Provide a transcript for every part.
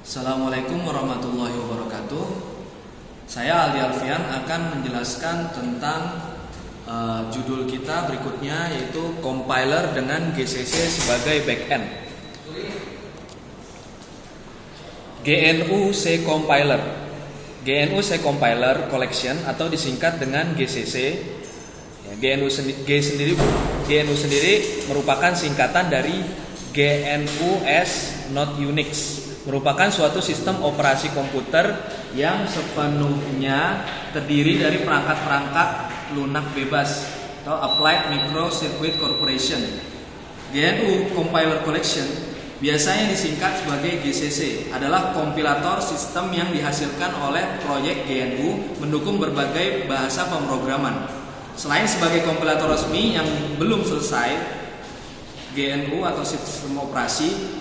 Assalamualaikum warahmatullahi wabarakatuh. Saya Aldi Alfian akan menjelaskan tentang judul kita berikutnya, yaitu compiler dengan GCC sebagai backend. GNU C Compiler. GNU C Compiler Collection atau disingkat dengan GCC. GNU sendiri merupakan singkatan dari GNU/S Not Unix, merupakan suatu sistem operasi komputer yang sepenuhnya terdiri dari perangkat-perangkat lunak bebas atau Applied Micro Circuit Corporation. GNU Compiler Collection, biasanya disingkat sebagai GCC, adalah kompilator sistem yang dihasilkan oleh proyek GNU mendukung berbagai bahasa pemrograman. Selain sebagai kompilator resmi yang belum selesai, GNU atau sistem operasi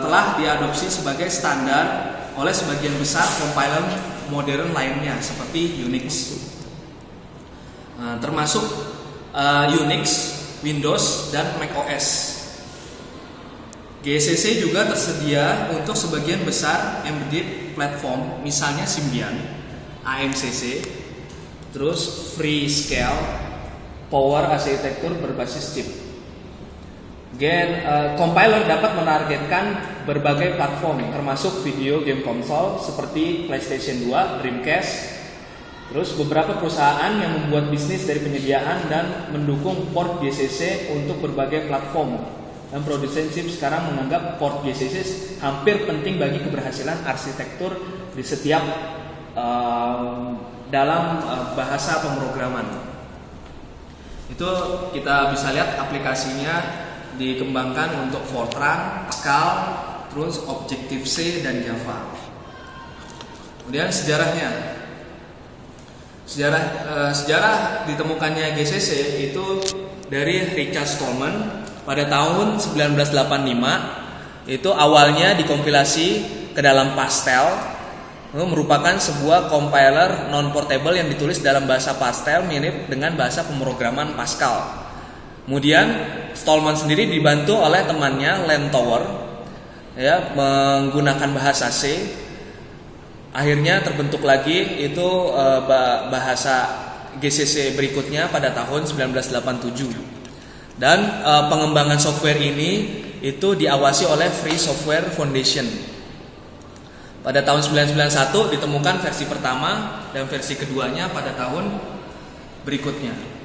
telah diadopsi sebagai standar oleh sebagian besar compiler modern lainnya seperti Unix, termasuk Unix, Windows, dan macOS. GCC juga tersedia untuk sebagian besar embedded platform, misalnya Symbian, AMCC, terus Freescale, Power Arsitektur berbasis chip. Compiler dapat menargetkan berbagai platform, termasuk video game konsol seperti PlayStation 2, Dreamcast. Terus beberapa perusahaan yang membuat bisnis dari penyediaan dan mendukung port GCC untuk berbagai platform. Dan produsen chip sekarang menganggap port GCC hampir penting bagi keberhasilan arsitektur di setiap dalam bahasa pemrograman. Itu kita bisa lihat aplikasinya dikembangkan untuk Fortran, Pascal, terus Objective-C dan Java. Kemudian sejarahnya. Sejarah ditemukannya GCC itu dari Richard Stallman pada tahun 1985. Itu awalnya dikompilasi ke dalam Pastel, merupakan sebuah compiler non-portable yang ditulis dalam bahasa Pastel mirip dengan bahasa pemrograman Pascal. Kemudian Stallman sendiri dibantu oleh temannya Lantower, menggunakan bahasa C. Akhirnya terbentuk lagi itu bahasa GCC berikutnya pada tahun 1987. Dan pengembangan software ini itu diawasi oleh Free Software Foundation. Pada tahun 1991 ditemukan versi pertama dan versi keduanya pada tahun berikutnya.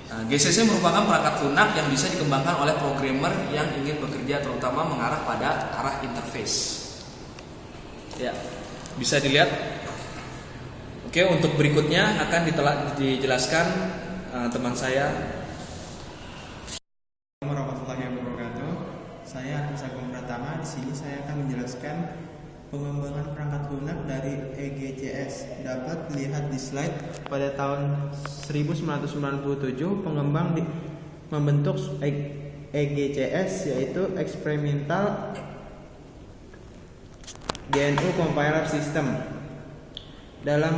GCC merupakan perangkat lunak yang bisa dikembangkan oleh programmer yang ingin bekerja terutama mengarah pada arah interface. Ya, bisa dilihat. Oke, untuk berikutnya akan dijelaskan teman saya. Warahmatullahi wabarakatuh. Saya Agung Pratama. Di sini saya akan menjelaskan pengembangan perangkat lunak dari EGCS. Dapat dilihat di slide. Pada tahun 1997 pengembang membentuk EGCS, yaitu Experimental GNU Compiler System. Dalam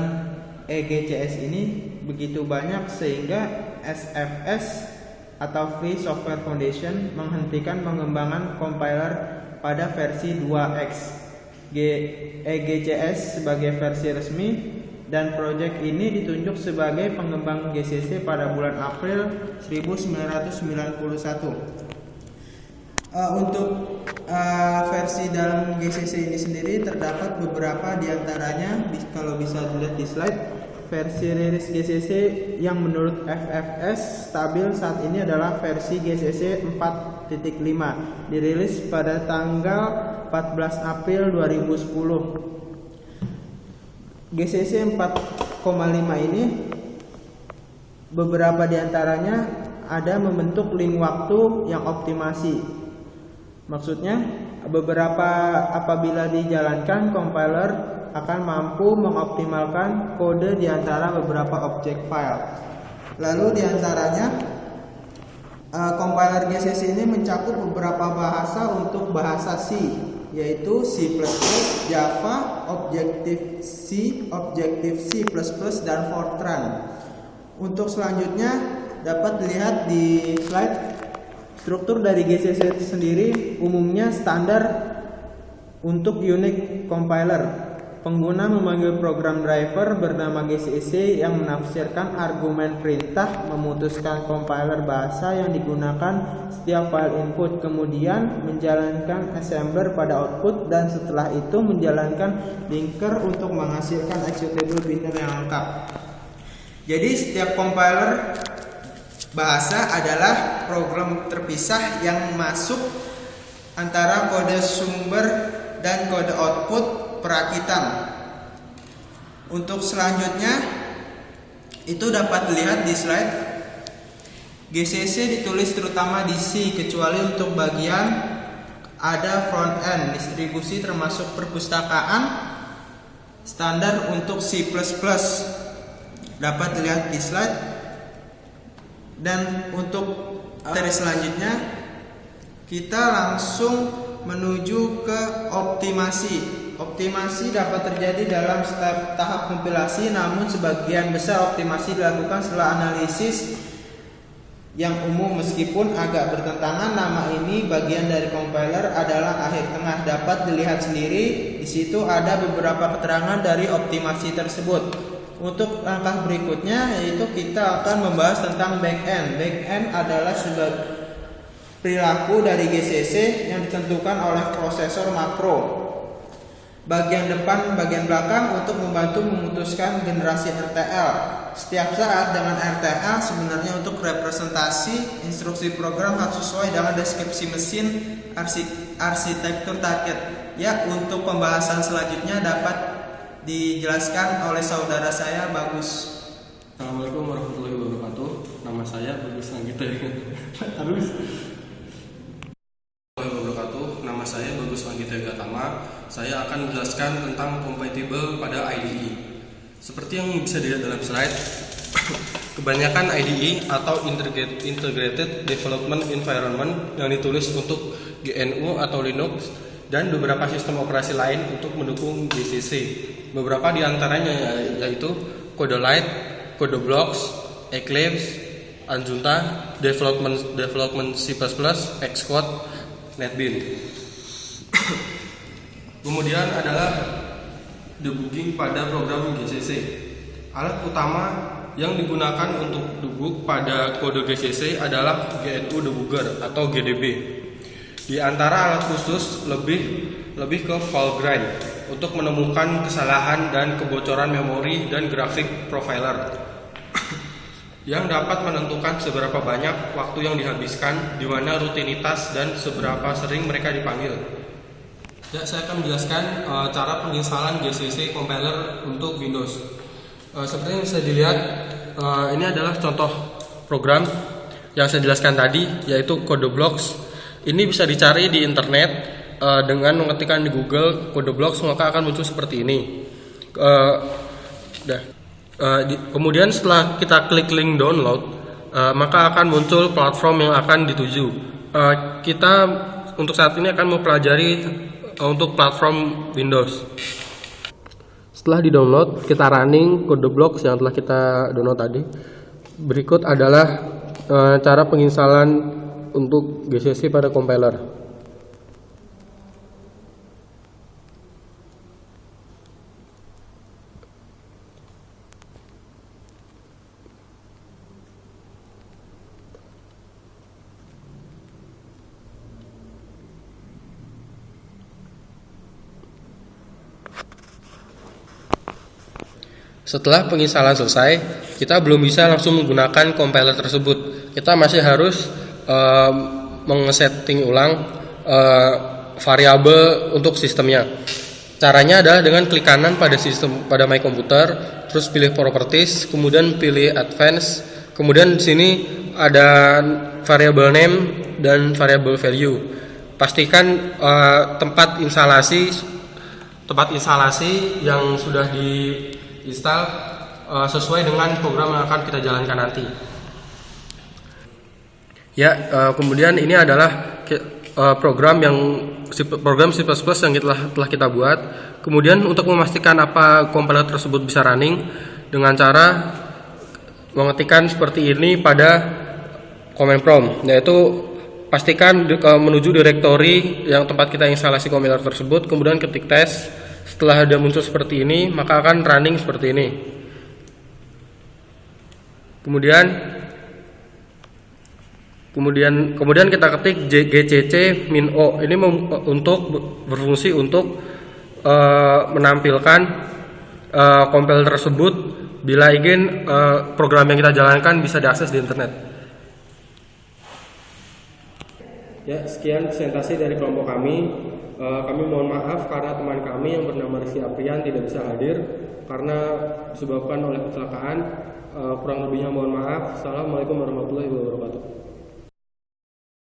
EGCS ini begitu banyak sehingga SFS atau Free Software Foundation menghentikan pengembangan compiler pada versi 2X. EGCS sebagai versi resmi, dan proyek ini ditunjuk sebagai pengembang GCC pada bulan April 1991. Untuk versi dalam GCC ini sendiri terdapat beberapa diantaranya. Kalau bisa dilihat di slide, versi rilis GCC yang menurut FFS stabil saat ini adalah versi GCC 4.5, dirilis pada tanggal 14 April 2010. GCC 4.5 ini beberapa diantaranya ada membentuk link waktu yang optimasi. Maksudnya apabila dijalankan, compiler akan mampu mengoptimalkan kode di antara beberapa objek file. Lalu diantaranya compiler GCC ini mencakup beberapa bahasa untuk bahasa C, yaitu C++, Java, Objective-C, Objective-C++, dan Fortran. Untuk selanjutnya dapat dilihat di slide. Struktur dari GCC sendiri umumnya standar Untuk Unix compiler, pengguna memanggil program driver bernama GCC yang menafsirkan argumen perintah, memutuskan compiler bahasa yang digunakan setiap file input, kemudian menjalankan assembler pada output, dan setelah itu menjalankan linker untuk menghasilkan executable binder yang lengkap. Jadi setiap compiler bahasa adalah program terpisah yang masuk antara kode sumber dan kode output perakitan. Untuk selanjutnya itu dapat dilihat di slide. GCC ditulis terutama di C, kecuali untuk bagian ada front end distribusi termasuk perpustakaan standar untuk C++. Dapat dilihat di slide. Dan untuk materi selanjutnya kita langsung menuju ke optimasi. Optimasi dapat terjadi dalam tahap kompilasi, namun sebagian besar optimasi dilakukan setelah analisis yang umum. Meskipun agak bertentangan, nama ini bagian dari compiler adalah akhir tengah. Dapat dilihat sendiri, di situ ada beberapa keterangan dari optimasi tersebut. Untuk langkah berikutnya yaitu kita akan membahas tentang backend. Backend adalah sebagai perilaku dari GCC yang ditentukan oleh prosesor makro. Bagian depan, bagian belakang untuk membantu memutuskan generasi RTL. Setiap saat dengan RTL sebenarnya untuk representasi instruksi program harus sesuai dengan deskripsi mesin arsitektur target. Ya, untuk pembahasan selanjutnya dapat dijelaskan oleh saudara saya Bagus. Assalamualaikum warahmatullahi wabarakatuh. Nama saya Bagus Anggita. Nama saya Bagus Anggita Gatama. Saya akan menjelaskan tentang compatible pada IDE. Seperti yang bisa dilihat dalam slide, kebanyakan IDE atau Integrated Development Environment yang ditulis untuk GNU atau Linux dan beberapa sistem operasi lain untuk mendukung GCC. Beberapa di antaranya yaitu CodeLite, CodeBlocks, Eclipse, Anjunta, Development C++, Xcode, NetBeans. Kemudian adalah debugging pada program GCC. Alat utama yang digunakan untuk debug pada kode GCC adalah GNU Debugger atau GDB. Di antara alat khusus lebih ke Valgrind untuk menemukan kesalahan dan kebocoran memori dan grafik profiler yang dapat menentukan seberapa banyak waktu yang dihabiskan, di mana rutinitas dan seberapa sering mereka dipanggil. Ya, saya akan menjelaskan cara penginstalan GCC compiler untuk Windows. Seperti yang bisa dilihat, ini adalah contoh program yang saya jelaskan tadi, yaitu CodeBlocks. Ini bisa dicari di internet dengan mengetikkan di Google CodeBlocks, maka akan muncul seperti ini. Kemudian setelah kita klik link download, maka akan muncul platform yang akan dituju. Kita untuk saat ini akan mempelajari untuk platform Windows. Setelah di-download, kita running CodeBlocks yang telah kita download tadi. Berikut adalah cara penginstalan untuk GCC pada compiler. Setelah penginstalan selesai, kita belum bisa langsung menggunakan compiler tersebut. Kita masih harus mengesetting ulang variabel untuk sistemnya. Caranya adalah dengan klik kanan pada My Computer, terus pilih Properties, kemudian pilih Advanced, kemudian di sini ada variable name dan variable value. Pastikan tempat instalasi yang sudah install sesuai dengan program yang akan kita jalankan nanti. Ya, kemudian ini adalah program C++ yang telah kita buat. Kemudian untuk memastikan apa compiler tersebut bisa running, dengan cara mengetikkan seperti ini pada command prompt, yaitu pastikan menuju directory yang tempat kita instalasi kompiler tersebut, kemudian ketik tes. Setelah ada muncul seperti ini, maka akan running seperti ini. Kemudian kita ketik gcc -o. Ini berfungsi untuk menampilkan kompiler tersebut bila ingin program yang kita jalankan bisa diakses di internet. Ya, sekian presentasi dari kelompok kami. Kami mohon maaf karena teman kami yang bernama Rizky Aprian tidak bisa hadir karena disebabkan oleh kecelakaan. Kurang lebihnya mohon maaf. Assalamualaikum warahmatullahi wabarakatuh.